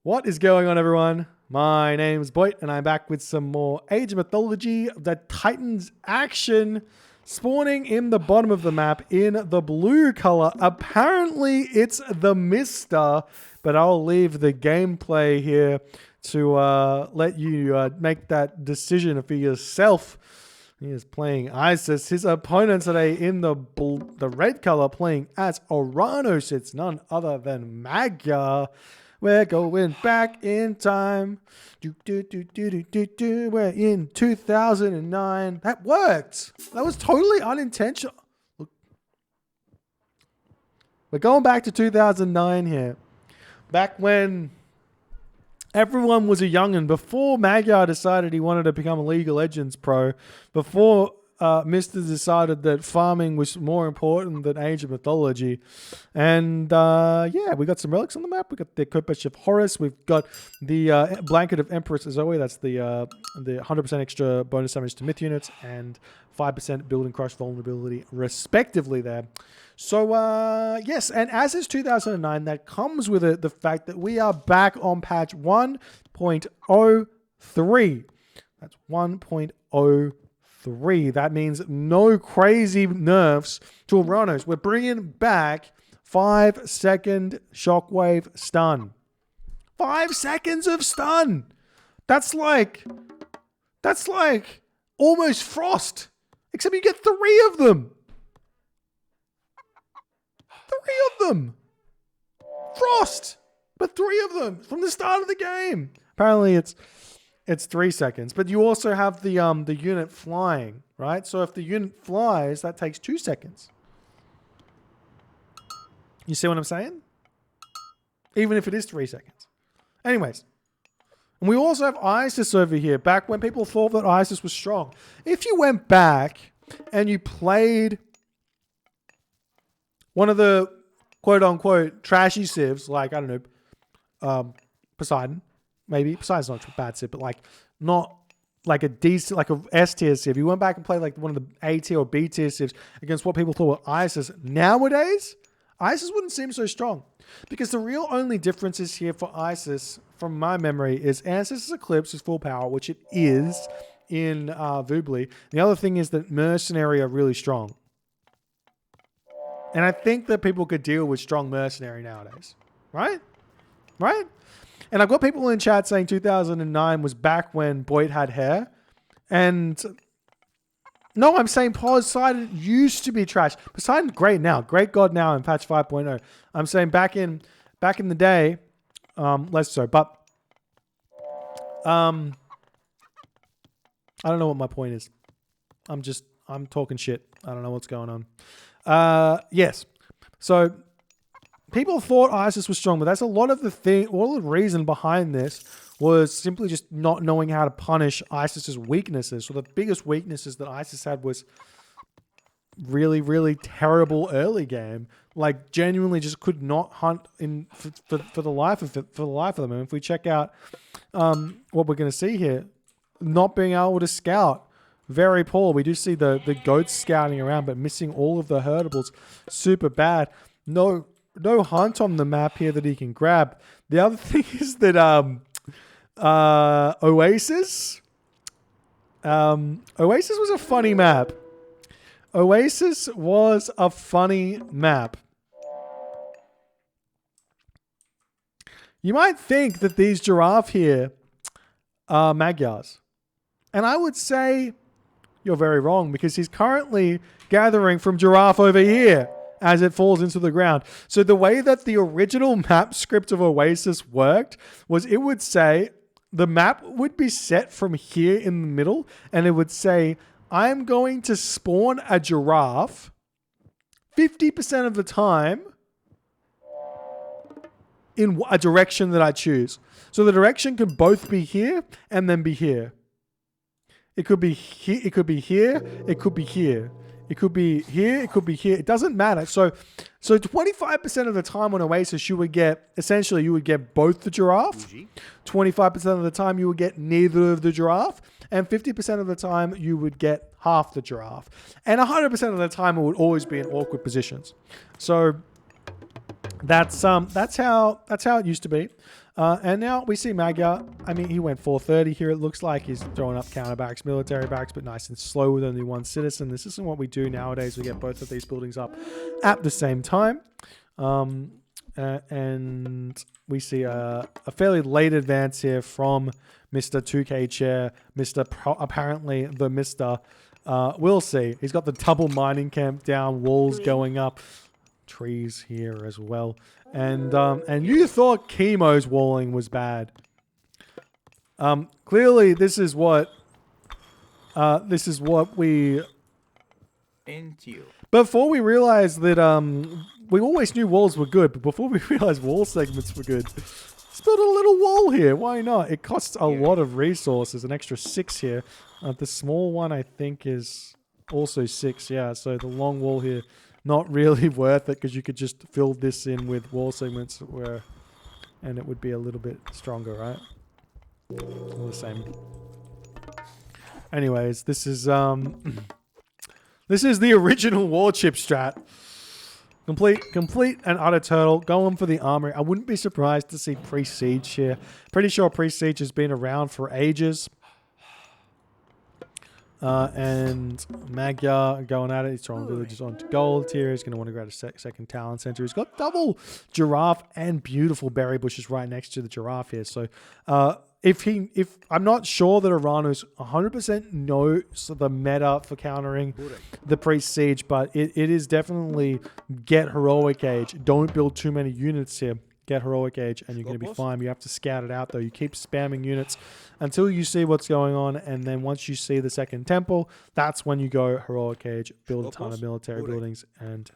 What is going on, everyone? My name's Boyd, and I'm back with some more Age of Mythology, the Titans action, spawning in the bottom of the map in the blue color. Apparently, it's TheMista, but I'll leave the gameplay here to let you make that decision for yourself. He is playing Isis. His opponent today in the red color playing as Oranos. It's none other than Magyar. We're going back in time. We're in 2009. That worked. That was totally unintentional. Look. We're going back to 2009 here. Back when everyone was a young'un, before Magyar decided he wanted to become a League of Legends pro, before Mr. decided that farming was more important than Age of Mythology. And yeah, we got some relics on the map. We got the Kopech of Horus. We've got the Blanket of Empress Zoe. That's the 100% extra bonus damage to myth units and 5% build and crush vulnerability, respectively there. So, yes, and as is 2009, that comes with it the fact that we are back on patch 1.03. That's 1.03. That means no crazy nerfs to Oranos. We're bringing back 5-second shockwave stun. 5 seconds of stun. That's like almost frost, except you get 3 of them. 3 of them. Frost, but 3 of them from the start of the game. Apparently it's 3 seconds, but you also have the unit flying, right? So if the unit flies, that takes 2 seconds. You see what I'm saying? Even if it is 3 seconds. Anyways, and we also have Isis over here, back when people thought that Isis was strong. If you went back and you played one of the quote-unquote trashy civs, like, I don't know, Poseidon, maybe. Poseidon's not a bad civ, but like not like a decent, like a S tier civ. You went back and played like one of the A tier or B tier civs against what people thought were Isis. Nowadays, Isis wouldn't seem so strong because the real only difference is here for Isis, from my memory, is Ancestors Eclipse is full power, which it is in Vubli. The other thing is that Mercenary are really strong. And I think that people could deal with strong Mercenary nowadays. Right? Right? And I've got people in chat saying 2009 was back when Boyd had hair. And no, I'm saying Poseidon used to be trash. Poseidon's great now. Great God now in patch 5.0. I'm saying back in the day, less so. But I don't know what my point is. I'm talking shit. I don't know what's going on. Yes. So people thought Isis was strong, but that's a lot of the thing. All the reason behind this was simply just not knowing how to punish Isis's weaknesses. So the biggest weaknesses that Isis had was really, really terrible early game. Like genuinely just could not hunt for the life of them. And if we check out what we're going to see here, not being able to scout. Very poor. We do see the goats scouting around, but missing all of the herdables. Super bad. No hunt on the map here that he can grab. The other thing is that Oasis. Oasis was a funny map. Oasis was a funny map. You might think that these giraffe here are Magyars. And I would say you're very wrong, because he's currently gathering from giraffe over here as it falls into the ground. So the way that the original map script of Oasis worked was it would say the map would be set from here in the middle, and it would say, I'm going to spawn a giraffe 50% of the time in a direction that I choose. So the direction can both be here and then be here. It could be here, it could be here, it could be here. It could be here, it could be here. It doesn't matter. So 25% of the time on Oasis, you would get both the giraffe. 25% of the time, you would get neither of the giraffe. And 50% of the time, you would get half the giraffe. And 100% of the time, it would always be in awkward positions. So that's how it used to be. And now we see Magyar. I mean, he went 430 here. It looks like he's throwing up counter barracks, military barracks, but nice and slow with only one citizen. This isn't what we do nowadays. We get both of these buildings up at the same time. And we see a fairly late advance here from Mr. 2K Chair, apparently TheMista. We'll see. He's got the double mining camp down, walls going up, trees here as well. And you thought Chemo's walling was bad. Clearly, this is what we. Before we realized that we always knew walls were good, but before we realized wall segments were good, let's build a little wall here. Why not? It costs a lot of resources, an extra 6 here. The small one, I think, is also 6. Yeah, so the long wall here, not really worth it because you could just fill this in with wall segments and it would be a little bit stronger, right? All the same. Anyways, this is this is the original war chip strat. Complete and utter turtle. Going for the armory. I wouldn't be surprised to see Pre-Siege here. Pretty sure Pre-Siege has been around for ages. And Magyar going at it. He's throwing villages onto gold here. He's going to want to grab a second talent center. He's got double giraffe and beautiful berry bushes right next to the giraffe here. So if I'm not sure that Oranos 100% knows the meta for countering the Pre-Siege, but it is definitely get heroic age. Don't build too many units here. Get heroic age and you're going to be fine. You have to scout it out though. You keep spamming units until you see what's going on, and then once you see the second temple, that's when you go heroic age, build a ton of military buildings, and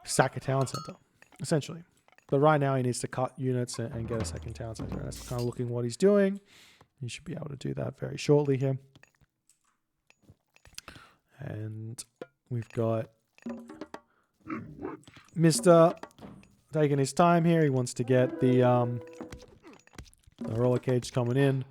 sack a town center, essentially. But right now he needs to cut units and get a second town center. That's kind of looking what he's doing. He should be able to do that very shortly here. And we've got Mr. taking his time here. He wants to get the heroic age coming in.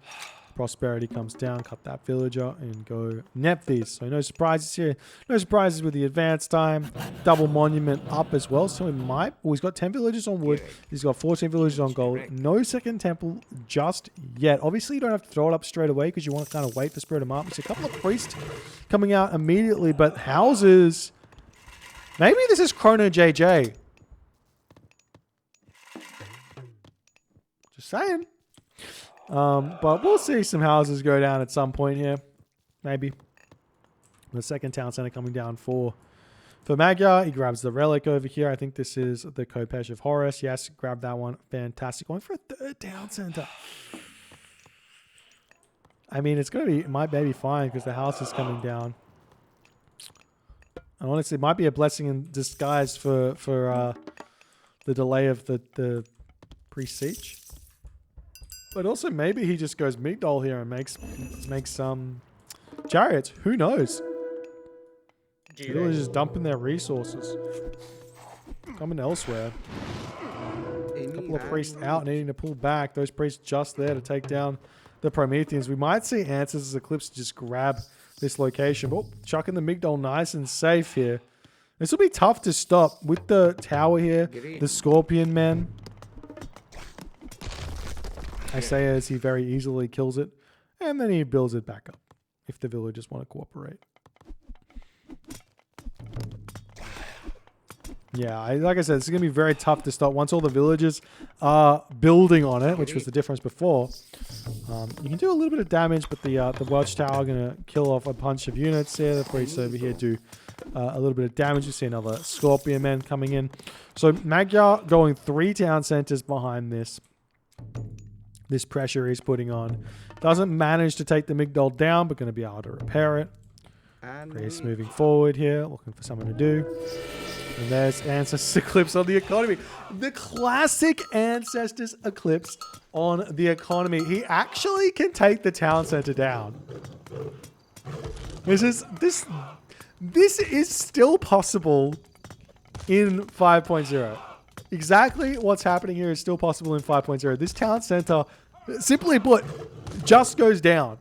Prosperity comes down, cut that villager, and go Nephthys. So no surprises here. No surprises with the advance time. Double monument up as well. So he might. Well, he's got 10 villages on wood. He's got 14 villages on gold. No second temple just yet. Obviously, you don't have to throw it up straight away because you want to kind of wait for Spirit of Mark. There's a couple of priests coming out immediately, but houses. Maybe this is Chrono JJ. Just saying. But we'll see some houses go down at some point here. Maybe. The second town center coming down for Magyar. He grabs the relic over here. I think this is the Kopesh of Horus. Yes, grab that one. Fantastic. Going for a third town center. I mean, it's going to be, it might be fine because the house is coming down. And honestly, it might be a blessing in disguise for the delay of the pre-siege. But also maybe he just goes Migdol here and makes some chariots. Who knows? Really just dumping their resources. Coming elsewhere. A couple of priests out needing to pull back. Those priests just there to take down the Prometheans. We might see Ancestors Eclipse just grab this location. Oh, chucking the Migdol nice and safe here. This will be tough to stop with the tower here. The Scorpion Men. I say as he very easily kills it, and then he builds it back up if the villagers want to cooperate. Yeah, like I said, it's going to be very tough to stop once all the villagers are building on it, which was the difference before. You can do a little bit of damage, but the watchtower going to kill off a bunch of units here. The priests over here do a little bit of damage. You see another Scorpion Men coming in. So Magyar going 3 town centers behind this. This pressure he's putting on. Doesn't manage to take the Migdol down, but going to be able to repair it. Priest moving forward here, looking for something to do. And there's Ancestors Eclipse on the economy. The classic Ancestors Eclipse on the economy. He actually can take the town center down. This is still possible in 5.0. Exactly what's happening here is still possible in 5.0. This town center, simply put, just goes down.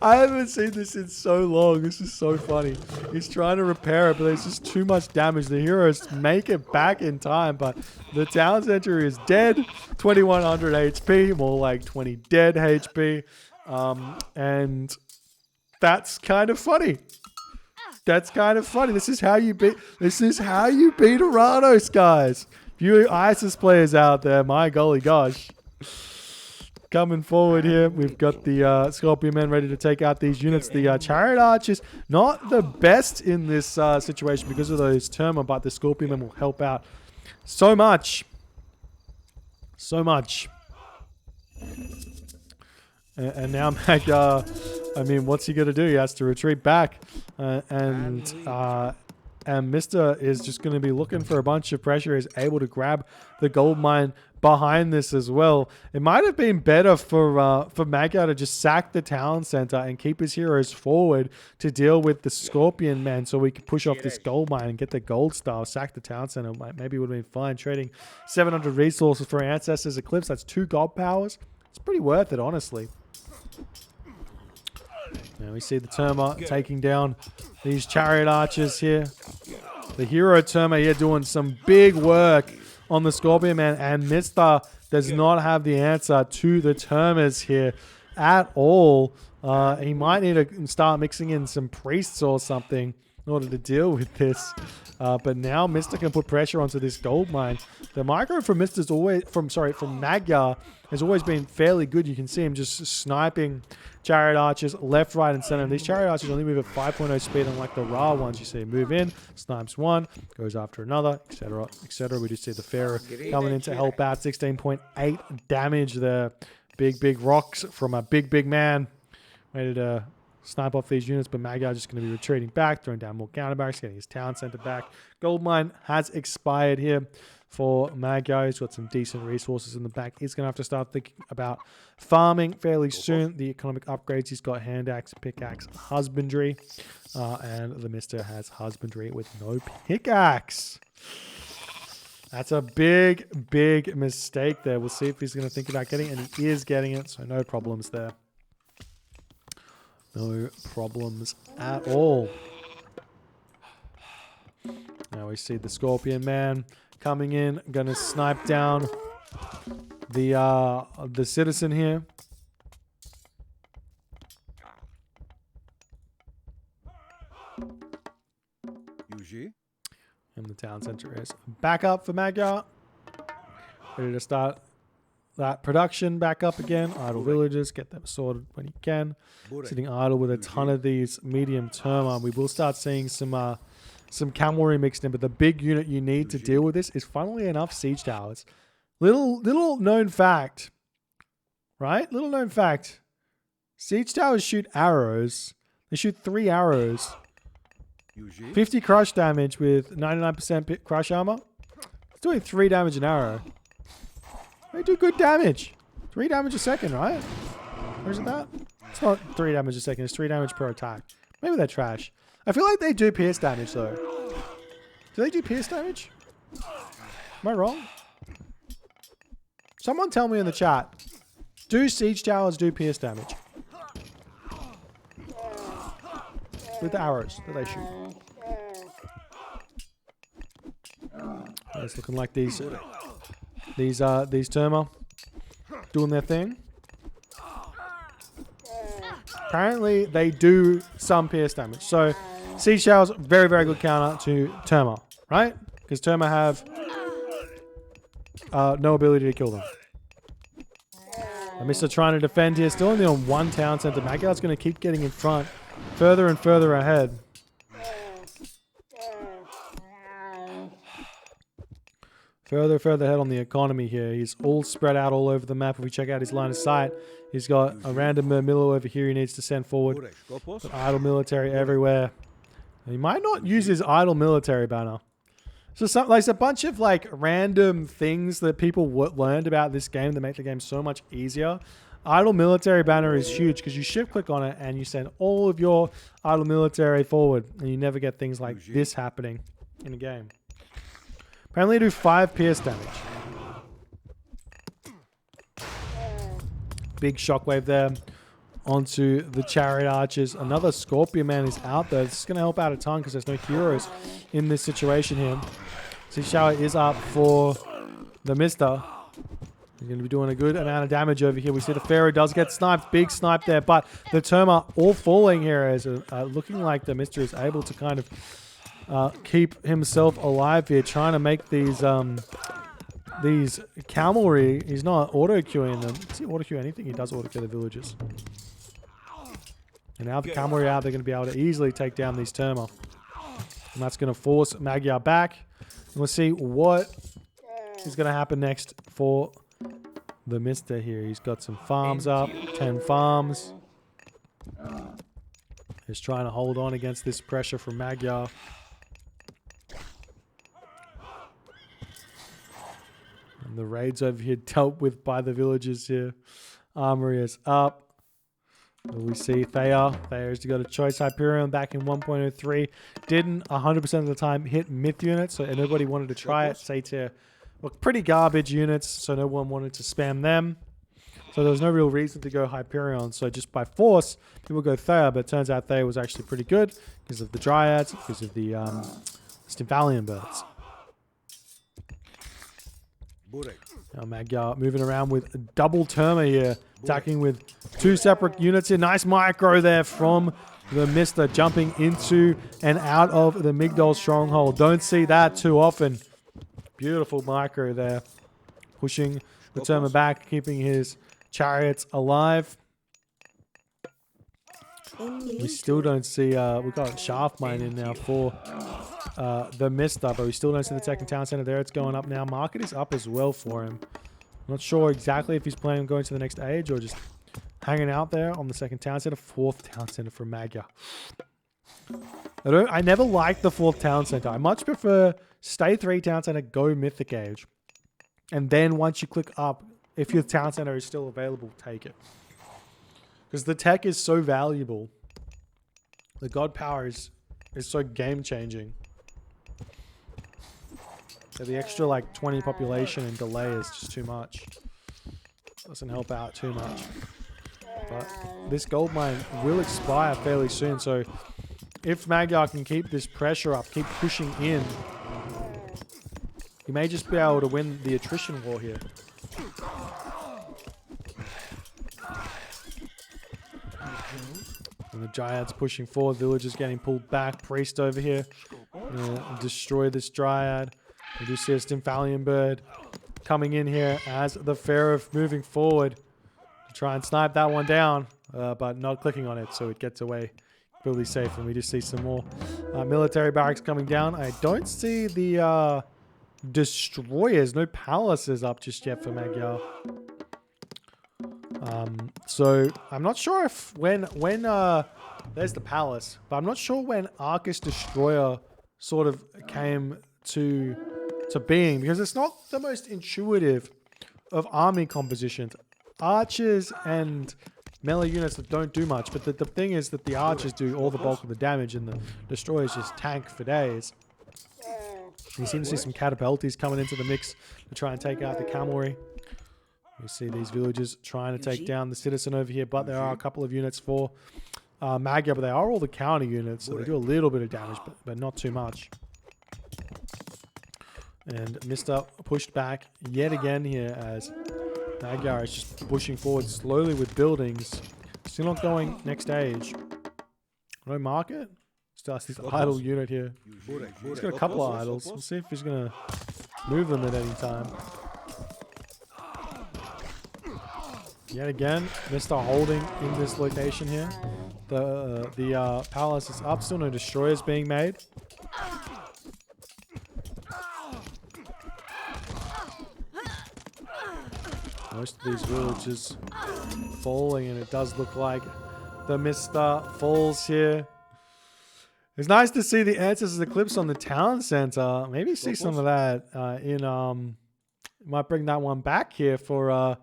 I haven't seen this in so long. This is so funny. He's trying to repair it, but there's just too much damage. The heroes make it back in time, but the town center is dead. 2100 HP, more like 20 dead HP. And that's kind of funny. That's kind of funny. This is how you beat Oranos, guys. You ISIS players out there, my golly gosh. Coming forward here, we've got the Scorpion Men ready to take out these units. The Chariot Archers, not the best in this situation because of those Terma, but the Scorpion Men will help out so much. So much. And now Magyar, I mean, what's he going to do? He has to retreat back. And TheMista is just going to be looking for a bunch of pressure. He's able to grab the gold mine behind this as well. It might have been better for Magyar to just sack the town center and keep his heroes forward to deal with the Scorpion Men so we could push off this gold mine and get the gold star, sack the town center. Maybe it would have been fine. Trading 700 resources for Ancestors Eclipse. That's 2 god powers. It's pretty worth it, honestly. Now we see the Terma taking down these Chariot Archers here. The hero Terma here doing some big work on the Scorpion Man, and TheMista does not have the answer to the Termas here at all. He might need to start mixing in some priests or something in order to deal with this. But now TheMista can put pressure onto this gold mine. The micro from Mista's always from Magyar has always been fairly good. You can see him just sniping Chariot Archers left, right, and center. And these Chariot Archers only move at 5.0 speed, unlike the Ra ones. You see move in, snipes one, goes after another, etc., etc. We just see the Pharaoh coming in to help out. 16.8 damage there. Big rocks from a big man. Ready to snipe off these units, but Magyar just going to be retreating back, throwing down more counter barracks, getting his town center back. Gold mine has expired here for Magyar. He's got some decent resources in the back. He's going to have to start thinking about farming fairly soon. The economic upgrades, he's got hand axe, pickaxe, husbandry, and TheMista has husbandry with no pickaxe. That's a big mistake there. We'll see if he's going to think about getting it, and he is getting it, so no problems there. No problems at all. Now we see the Scorpion Man coming in, going to snipe down the citizen here. And the town center is back up for Magyar. Ready to start that production back up again. Idle villagers, get them sorted when you can. Sitting idle with a ton of these medium Terma. We will start seeing some cavalry mixed in, but the big unit you need to deal with this is, funnily enough, siege towers. Little known fact, right? Little known fact. Siege towers shoot arrows. They shoot 3 arrows. 50 crush damage with 99% crush armor. It's doing 3 damage an arrow. They do good damage. 3 damage a second, right? Or is it that? It's not 3 damage a second. It's 3 damage per attack. Maybe they're trash. I feel like they do pierce damage, though. Do they do pierce damage? Am I wrong? Someone tell me in the chat. Do siege towers do pierce damage? With the arrows that they shoot. It's looking like these Terma doing their thing. Apparently they do some pierce damage. So siege towers, very good counter to Terma, right? Because Terma have no ability to kill them. TheMista trying to defend here, still only on 1 town center. Magyar's going to keep getting in front, further and further ahead. Further ahead on the economy here. He's all spread out all over the map. If we check out his line of sight, he's got a random Milo over here he needs to send forward. Got idle military everywhere. He might not use his idle military banner. So there's a bunch of like random things that people learned about this game that make the game so much easier. Idle military banner is huge because you shift click on it and you send all of your idle military forward, and you never get things like this happening in a game. Apparently do 5 pierce damage. Big shockwave there onto the chariot archers. Another Scorpion Man is out there. This is going to help out a ton because there's no heroes in this situation here. Sea Shower is up for TheMista. He's going to be doing a good amount of damage over here. We see the Pharaoh does get sniped. Big snipe there, but the Terma all falling here as looking like TheMista is able to kind of keep himself alive here, trying to make these cavalry. He's not auto-queuing them. Does he auto-queue anything? He does auto-queue the villagers. And now the cavalry out, they're going to be able to easily take down these Terma. And that's going to force Magyar back. And we'll see what is going to happen next for TheMista here. He's got some farms up. 10 farms. He's trying to hold on against this pressure from Magyar. And the raids over here dealt with by the villagers here. Armory is up. We see Thayer. Thayer's got a choice Hyperion back in 1.03. Didn't 100% of the time hit myth units, so nobody wanted to try it. Satyr were pretty garbage units, so no one wanted to spam them. So there was no real reason to go Hyperion. So just by force, people go Thayer, but it turns out Thayer was actually pretty good because of the Dryads, because of the Stymphalian birds. Now Magyar moving around with a double Terma here, attacking with 2 separate units here. Nice micro there from TheMista, jumping into and out of the Migdol stronghold. Don't see that too often. Beautiful micro there, pushing the Terma back, keeping his chariots alive. We still don't see, we've got Shaft Mine in now for TheMista, but we still don't see the second town center there. It's going up now. Market is up as well for him. I'm not sure exactly if he's planning on going to the next age or just hanging out there on the second town center. 4th town center for Magyar. I never liked the 4th town center. I much prefer stay 3 town center, go mythic age. And then once you click up, if your town center is still available, take it. Because the tech is so valuable. The god power is so game changing. So the extra like 20 population and delay is just too much. Doesn't help out too much. But this gold mine will expire fairly soon. So if Magyar can keep this pressure up, keep pushing in, he may just be able to win the attrition war here. And the Dryads pushing forward, villagers getting pulled back. Priest over here, destroy this Dryad. We do see a Stymphalian bird coming in here as the Pharaoh moving forward to try and snipe that one down, but not clicking on it, so it gets away really safe. And we just see some more military barracks coming down. I don't see the destroyers, no palaces up just yet for Magyar. So I'm not sure if when there's the palace, but I'm not sure when Arcus Destroyer sort of came to being, because it's not the most intuitive of army compositions. Archers and melee units that don't do much, but the thing is that the archers do all the bulk of the damage and the destroyers just tank for days. You seem to see some catapulties coming into the mix to try and take out the cavalry. You see these villagers trying to take down the citizen over here, but there are a couple of units for Magyar, but they are all the counter units, so they do a little bit of damage, but not too much. And TheMista pushed back yet again here as Magyar is just pushing forward slowly with buildings. Still not going next age. No market. Still has this idle unit here. He's got a couple of idols. We'll see if he's going to move them at any time. Yet again, TheMista holding in this location here. The palace is up. Still no destroyers being made. Most of these villages falling, and it does look like TheMista falls here. It's nice to see the Ancestors Eclipse on the town center. Maybe see some of that might bring that one back here for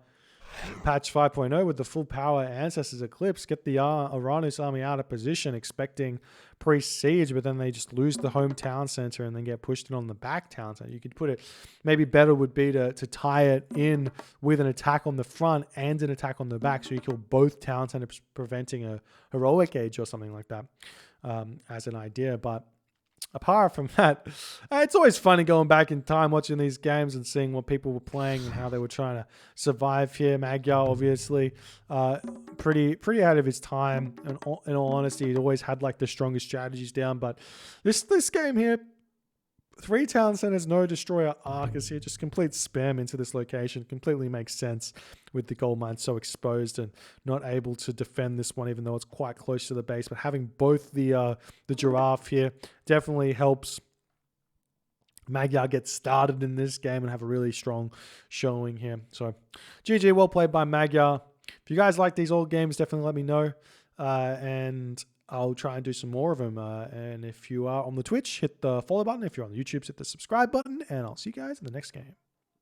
patch 5.0 with the full power Ancestors Eclipse, get the Oranos army out of position, expecting pre-siege, but then they just lose the hometown center and then get pushed in on the back town center. You could put it, maybe better would be to tie it in with an attack on the front and an attack on the back, so you kill both town centers, preventing a heroic age or something like that, as an idea. But apart from that, it's always funny going back in time, watching these games and seeing what people were playing and how they were trying to survive here. Magyar, obviously, pretty ahead of his time. And in all honesty, he always had like the strongest strategies down. But this game here, 3 town centers, no destroyer Arcus here, just complete spam into this location. Completely makes sense with the gold mine so exposed and not able to defend this one, even though it's quite close to the base. But having both the giraffe here definitely helps Magyar get started in this game and have a really strong showing here. So GG, well played by Magyar. If you guys like these old games, definitely let me know. And I'll try and do some more of them. And if you are on the Twitch, hit the follow button. If you're on the YouTube, hit the subscribe button. And I'll see you guys in the next game.